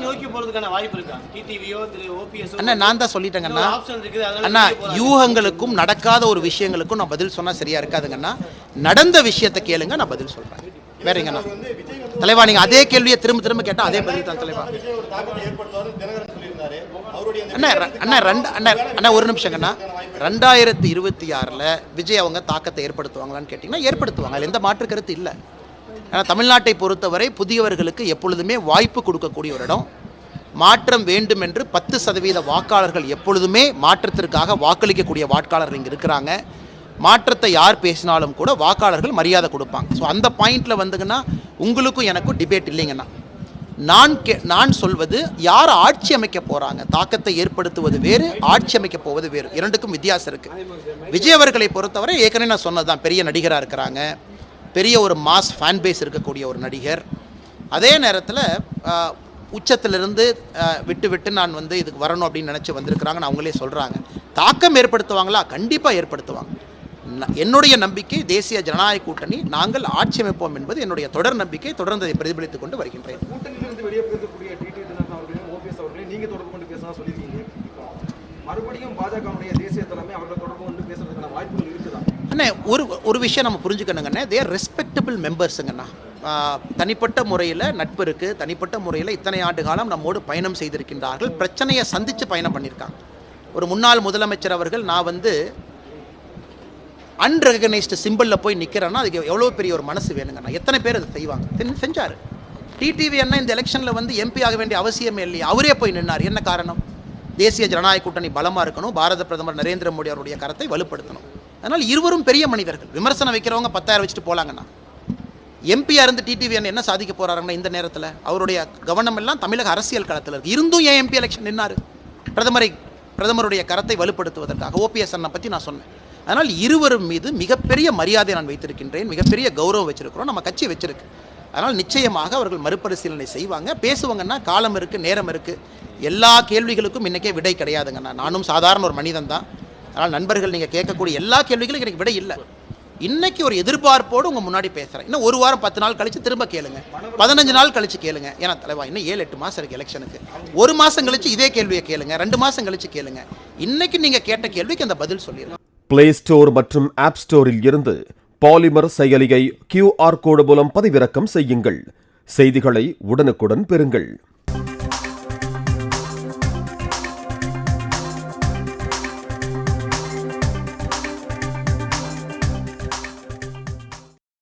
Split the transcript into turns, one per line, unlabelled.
நோக்கி போறதுக்கான வாய்ப்பு இருக்கா? டிடிவியோ ஓபிஎஸ்
அண்ணா நான் தான் சொல்லிட்டேங்கண்ணா. அண்ணா யூகங்களுக்கும் நடக்காத ஒரு விஷயங்களுக்கும் நான் பதில் சொன்னா சரியா இருக்காதுங்கண்ணா. நடந்த விஷயத்தை கேளுங்க, நான் பதில் சொல்றேன். வேறங்கண்ணா தலைவா, நீங்க அதே கேள்வியை திரும்ப திரும்ப கேட்டா அதே பதில் தான் தலைவா. அண்ணா அண்ணா அண்ணா ஒரு நிமிஷங்கண்ணா. 2026 விஜய் அவங்க தாக்கத்தை ஏற்படுத்துவாங்களான்னு கேட்டிங்கன்னா ஏற்படுத்துவாங்க, அதில் எந்த மாற்று கருத்து இல்லை. ஏன்னா தமிழ்நாட்டை பொறுத்தவரை புதியவர்களுக்கு எப்பொழுதுமே வாய்ப்பு கொடுக்கக்கூடிய ஒரு இடம். மாற்றம் வேண்டும் என்று 10% வாக்காளர்கள் எப்பொழுதுமே மாற்றத்திற்காக வாக்களிக்கக்கூடிய வாக்காளர்கள் இங்கே இருக்கிறாங்க. மாற்றத்தை யார் பேசினாலும் கூட வாக்காளர்கள் மரியாதை கொடுப்பாங்க. ஸோ அந்த பாயிண்டில் வந்துங்கன்னா உங்களுக்கும் எனக்கும் டிபேட் இல்லைங்கண்ணா. நான் சொல்வது யார் ஆட்சி அமைக்க போகிறாங்க, தாக்கத்தை ஏற்படுத்துவது வேறு, ஆட்சி அமைக்க போவது வேறு, இரண்டுக்கும் வித்தியாசம் இருக்குது. விஜய் அவர்களை பொறுத்தவரை ஏற்கனவே நான் சொன்னது தான், பெரிய நடிகராக இருக்கிறாங்க, பெரிய ஒரு மாஸ் ஃபேன் பேஸ் இருக்கக்கூடிய ஒரு நடிகர். அதே நேரத்தில் உச்சத்திலிருந்து விட்டு நான் இதுக்கு வரணும் அப்படின்னு நினச்சி வந்திருக்கிறாங்கன்னு அவங்களே சொல்கிறாங்க. தாக்கம் ஏற்படுத்துவாங்களா? கண்டிப்பாக ஏற்படுத்துவாங்க. என்னுடைய நம்பிக்கை தேசிய ஜனநாயக கூட்டணி நாங்கள் ஆட்சி அமைப்போம் என்பது என்னுடைய தொடர் நம்பிக்கை. தொடர்ந்து அதை பிரதிபலித்துக் கொண்டு வருகின்றேன்.
கூட்டணியிலிருந்து வெளியே போகக்கூடிய டிடி தினகரன் அவர்களையும் ஓபிஎஸ் அவர்களையும் நீங்கள் தொடர்பு கொண்டு பேசலாம் சொல்லியிருக்கீங்க. மறுபடியும் பாஜகவுடைய தேசிய தலைமை அவர்களை தொடர்பு கொண்டு பேசுறதுக்கான வாய்ப்புகள் இருக்குதா? அண்ணே
ஒரு விஷயம் நம்ம புரிஞ்சுக்கணுங்கண்ணே. தேர் ரெஸ்பெக்டபிள் மெம்பர்ஸுங்கண்ணா. தனிப்பட்ட முறையில் நட்பு இருக்குது, தனிப்பட்ட முறையில் இத்தனை ஆண்டு காலம் நம்மோடு பயணம் செய்திருக்கின்றார்கள், பிரச்சனையை சந்தித்து பயணம் பண்ணியிருக்காங்க. ஒரு முன்னாள் முதலமைச்சர் அவர்கள் நான் அன்ரெகனைஸ்டு சிம்பிளில் போய் நிற்கிறேன்னா அதுக்கு எவ்வளோ பெரிய ஒரு மனசு வேணுங்கண்ணா. எத்தனை பேர் அதை செய்வாங்க? செஞ்சார். டிடிவி அண்ணா இந்த எலெக்ஷனில் எம்பி ஆக வேண்டிய அவசியமே இல்லையா, அவரே போய் நின்னார். என்ன காரணம்? தேசிய ஜனநாயக கூட்டணி பலமாக இருக்கணும், பாரத பிரதமர் நரேந்திர மோடி அவருடைய கரத்தை வலுப்படுத்தணும். அதனால் இருவரும் பெரிய மனிதர்கள். விமர்சனம் வைக்கிறவங்க 10,000 வச்சுட்டு போகலாங்கண்ணா. எம்பியாக இருந்து டிடிவி அண்ணன் என்ன சாதிக்க போகிறாருன்னா இந்த நேரத்தில் அவருடைய கவனம் எல்லாம் தமிழக அரசியல் களத்தில் இருக்குது. இருந்தும் ஏன் எம்பி எலெக்ஷன் நின்னார்? பிரதமருடைய கரத்தை வலுப்படுத்துவதற்காக. ஓபிஎஸ் அண்ணனை பற்றி நான் சொன்னேன். அதனால் இருவரும் மீது மிகப்பெரிய மரியாதை நான் வைத்திருக்கின்றேன், மிகப்பெரிய கௌரவம் வச்சிருக்கிறோம், நம்ம கட்சி வச்சிருக்கு. அதனால் நிச்சயமாக அவர்கள் மறுபரிசீலனை செய்வாங்க, பேசுவாங்கன்னா காலம் இருக்குது, நேரம் இருக்குது. எல்லா கேள்விகளுக்கும் இன்றைக்கே விடை கிடையாதுங்கண்ணா. நானும் சாதாரண ஒரு மனிதன் தான். அதனால் நண்பர்கள் நீங்கள் கேட்கக்கூடிய எல்லா கேள்விகளுக்கும் எனக்கு விடை இல்லை. இன்றைக்கி ஒரு எதிர்பார்ப்போடு உங்கள் முன்னாடி பேசுகிறேன். இன்னும் ஒரு வாரம் 10 நாள் கழித்து திரும்ப கேளுங்க, 15 நாள் கழித்து கேளுங்க. ஏன்னா தலைவா இன்னும் 7-8 மாதம் இருக்குது எலெக்ஷனுக்கு. ஒரு மாதம் கழித்து இதே கேள்வியை கேளுங்க, 2 மாதம் கழித்து கேளுங்க. இன்றைக்கி நீங்கள் கேட்ட கேள்விக்கு அந்த பதில் சொல்லிடுங்க.
பிளே ஸ்டோர் மற்றும் ஆப் ஸ்டோரில் இருந்து பாலிமர் செயலியை QR கோடு மூலம் பதிவிறக்கம் செய்யுங்கள். செய்திகளை உடனுக்குடன் பெறுங்கள்.